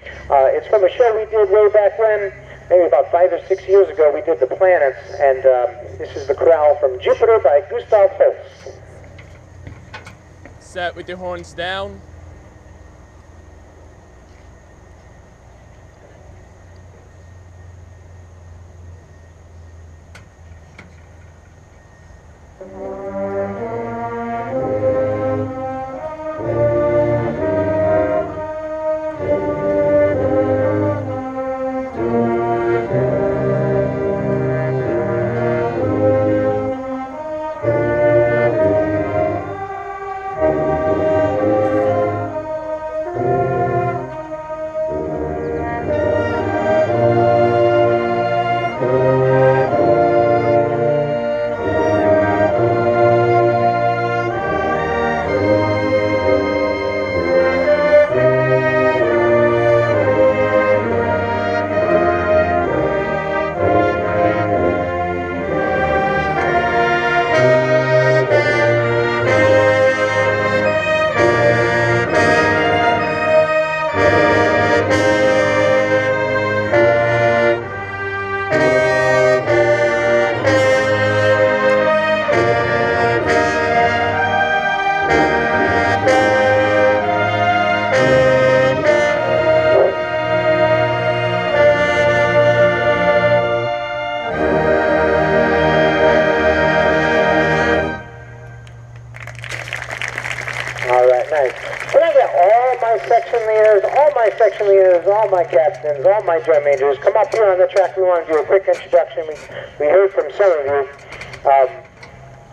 It's from a show we did way back when, maybe about 5 or 6 years ago. We did the planets, and this is the chorale from Jupiter by Gustav Holst. Set with your horns down. All my captains, all my drum majors, come up here on the track. We want to do a quick introduction. We heard from some of you.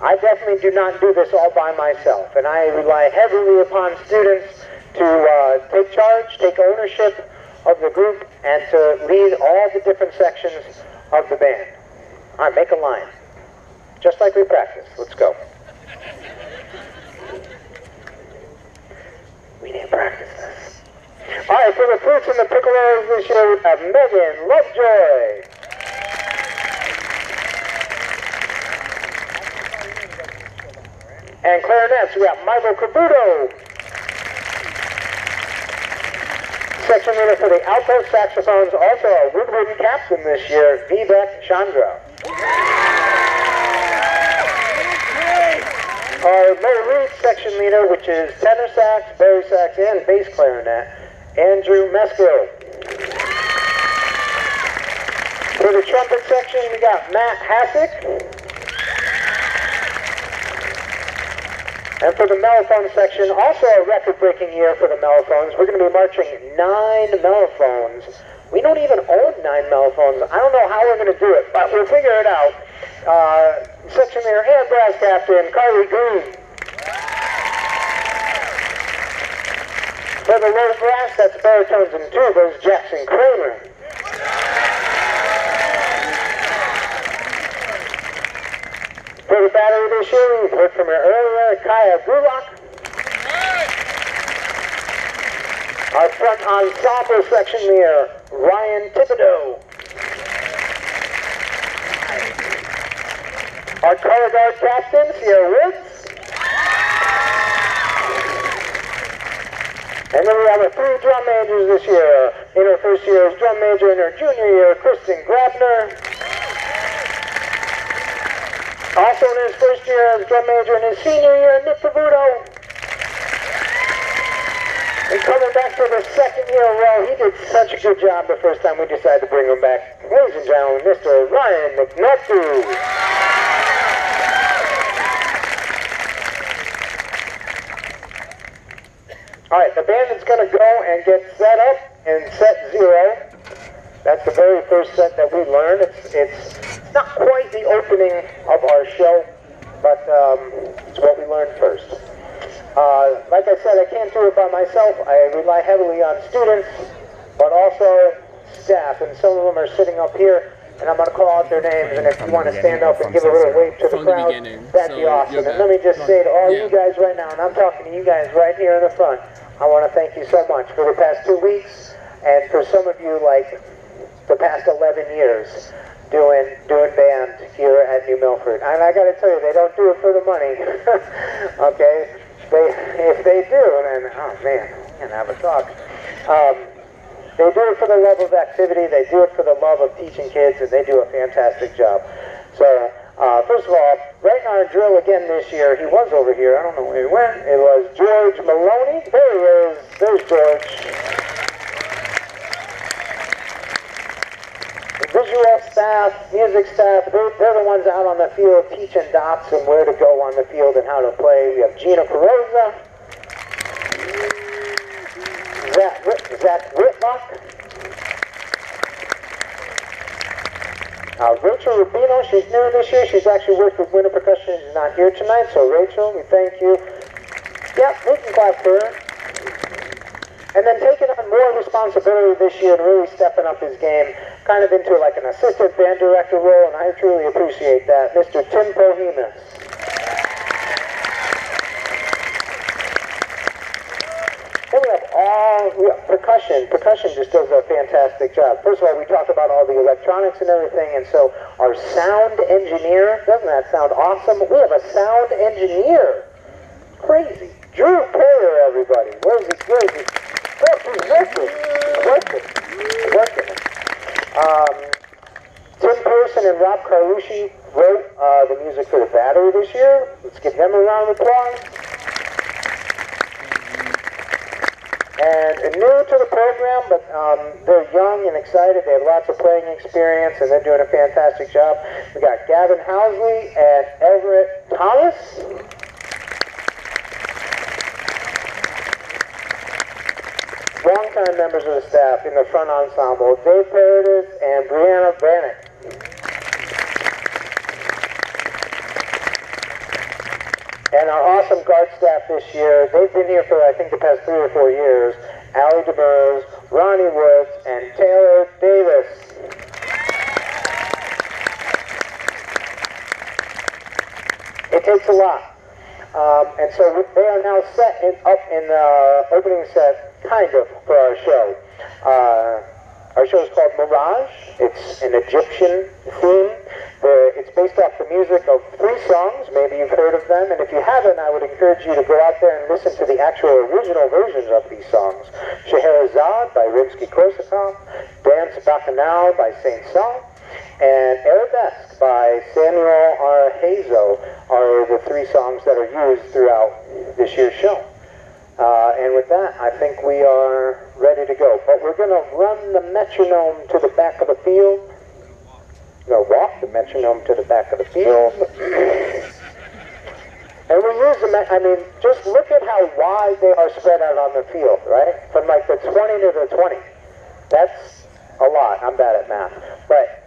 I definitely do not do this all by myself, and I rely heavily upon students to take charge, take ownership of the group, and to lead all the different sections of the band. All right, make a line. Just like we practice. Let's go. We didn't practice this. All right, for the flutes and the piccolos this year, we have Megan Lovejoy. And clarinets, we have Michael Caputo. Section leader for the alto saxophones, also a woodwind captain this year, Vivek Chandra. Our low reed section leader, which is tenor sax, bari sax, and bass clarinet, Andrew Meskill. For the trumpet section, we got Matt Hassick. And for the mellophone section, also a record-breaking year for the mellophones. We're going to be marching 9 mellophones. We don't even own 9 mellophones. I don't know how we're going to do it, but we'll figure it out. Section leader and brass captain, Carly Green. For the low brass, that's baritones and tubas, Jackson Kramer. For the battery this year, we've heard from her earlier, Kaya Gulak. Our front ensemble section leader, Ryan Thibodeau. Our color guard captain, Sierra Woods. And then we have our 3 drum majors this year. In her first year as drum major, in her junior year, Kristen Grabner. Also in his first year as drum major, in his senior year, Nick Cavuto. And coming back for the second year in a row, he did such a good job the first time we decided to bring him back. Ladies and gentlemen, Mr. Ryan McNulty. All right, the band is going to go and get set up in set 0. That's the very first set that we learned. It's not quite the opening of our show, but it's what we learned first. Like I said, I can't do it by myself. I rely heavily on students, but also staff, and some of them are sitting up here, and I'm going to call out their names, and if you want to stand up and give a little wave to the crowd, that'd be awesome. And let me just say to all you guys right now, and I'm talking to you guys right here in the front, I want to thank you so much for the past 2 weeks, and for some of you, like the past 11 years, doing band here at New Milford. And I got to tell you, they don't do it for the money, okay? If they do, then, oh man, I can't have a talk. They do it for the love of activity, they do it for the love of teaching kids, and they do a fantastic job. So, first of all, right in our drill again this year, he was over here, I don't know where he went, it was George Maloney. There he is, there's George. The visual staff, music staff, they're the ones out on the field teaching dots and where to go on the field and how to play. We have Gina Carosa, Zach Whitlock, Rachel Rubino, she's new this year. She's actually worked with Winter Percussion. She's not here tonight, so Rachel, we thank you. Yep, we can clap for her. And then taking on more responsibility this year and really stepping up his game, kind of into like an assistant band director role, and I truly appreciate that, Mr. Tim Pohemus. Then we have percussion. Percussion just does a fantastic job. First of all, we talk about all the electronics and everything, and so our sound engineer, doesn't that sound awesome? We have a sound engineer. Crazy. Drew Perrier, everybody. Where is he? Oh, he's working. He's working. Tim Pearson and Rob Carlucci wrote the music for The Battery this year. Let's give them a round of applause. And new to the program, but they're young and excited. They have lots of playing experience, and they're doing a fantastic job. We got Gavin Housley and Everett Thomas. Longtime members of the staff in the front ensemble, Dave Paradis and Brianna Bannock. And our awesome guard staff this year, they've been here for I think the past 3 or 4 years, Allie DeBurs, Ronnie Woods, and Taylor Davis. It takes a lot. And so they are now set up in the opening set, kind of, for our show. Our show is called Mirage. It's an Egyptian theme. It's based off the music of 3 songs. Maybe you've heard of them. And if you haven't, I would encourage you to go out there and listen to the actual original versions of these songs. Scheherazade by Rimsky-Korsakov, Dance Bacchanal by Saint Saëns, and Arabesque by Samuel Arhazo are the 3 songs that are used throughout this year's show. And with that, I think we are ready to go. But we're going to run the metronome to the back of the field. We're going to walk the metronome to the back of the field. And we use the, just look at how wide they are spread out on the field, right? From like the 20 to the 20. That's a lot. I'm bad at math. But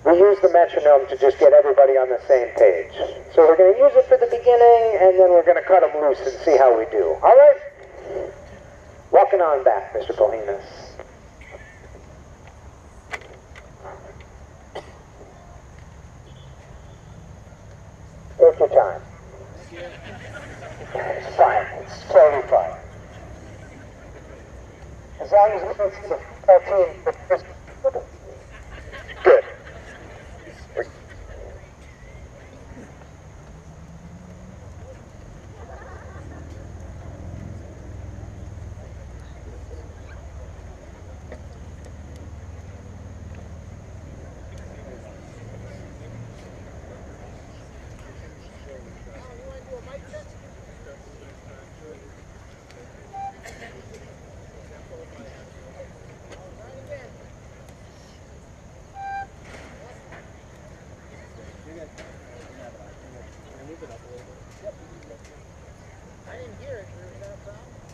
we use the metronome to just get everybody on the same page. So we're going to use it for the beginning, and then we're going to cut them loose and see how we do. All right? Walking on back, Mr. Pohemus. Take your time. It's fine. It's totally fine. As long as we can see the cartoon. Good.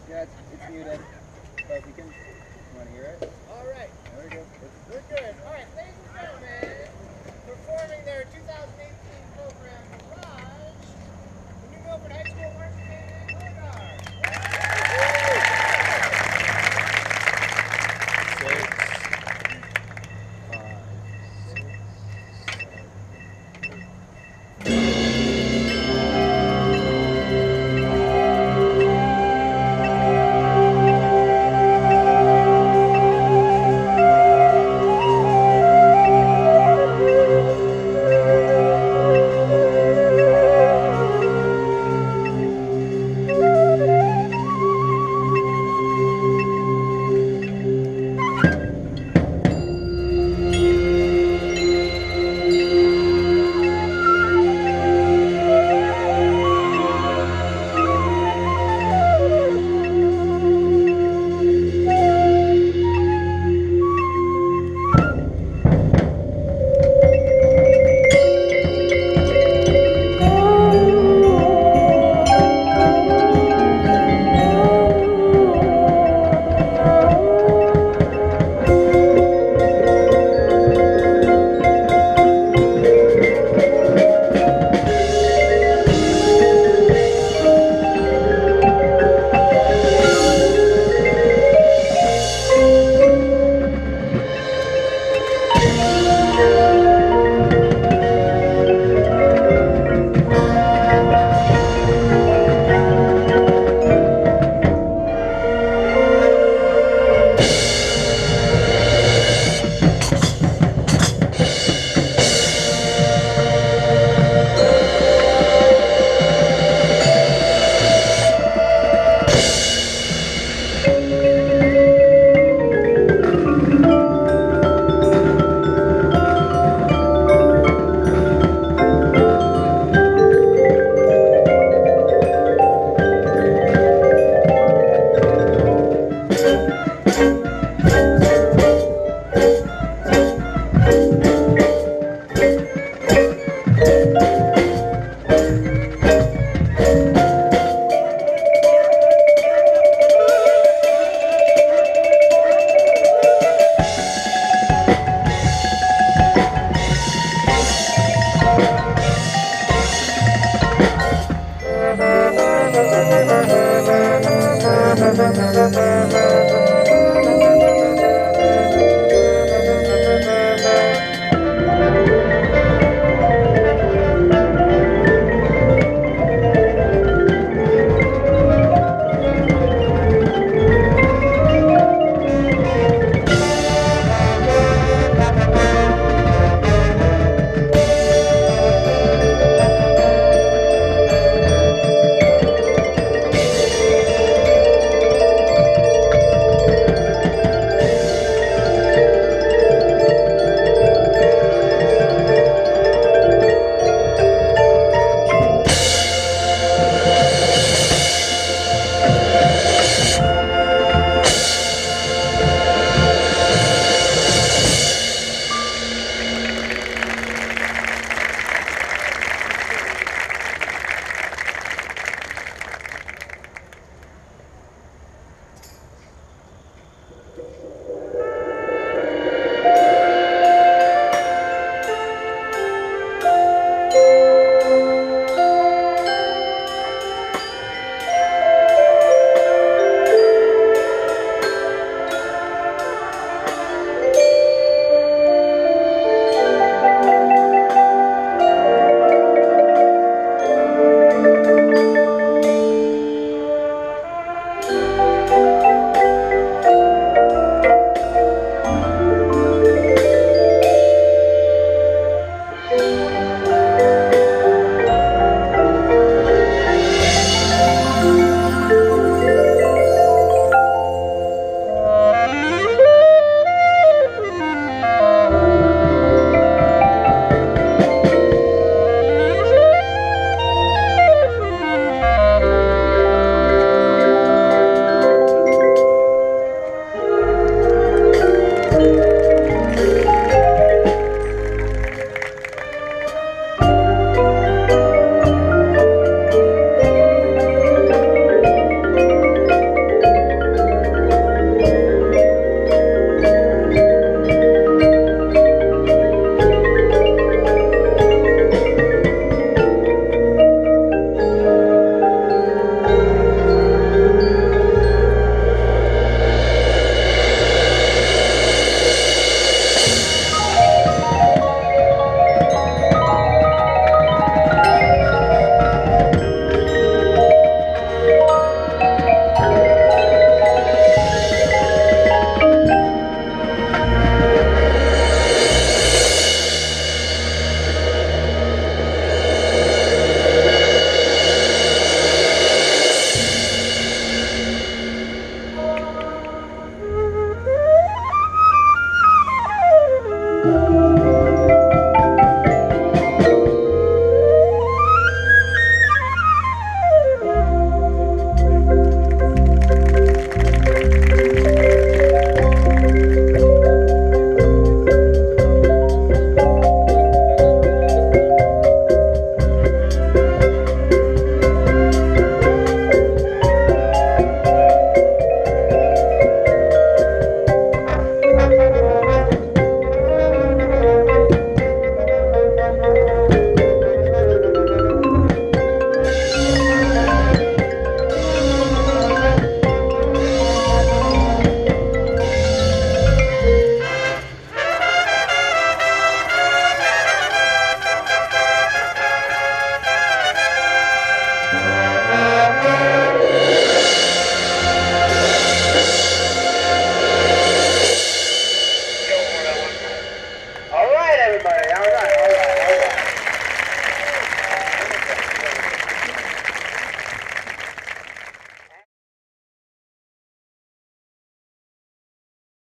Yeah, it's muted, but we can, you want to hear it? All right. There we go. We're good. All right, ladies and gentlemen, performing their 2018 program, Mirage, the New Milford High School Marching Band and Guard. Thank you.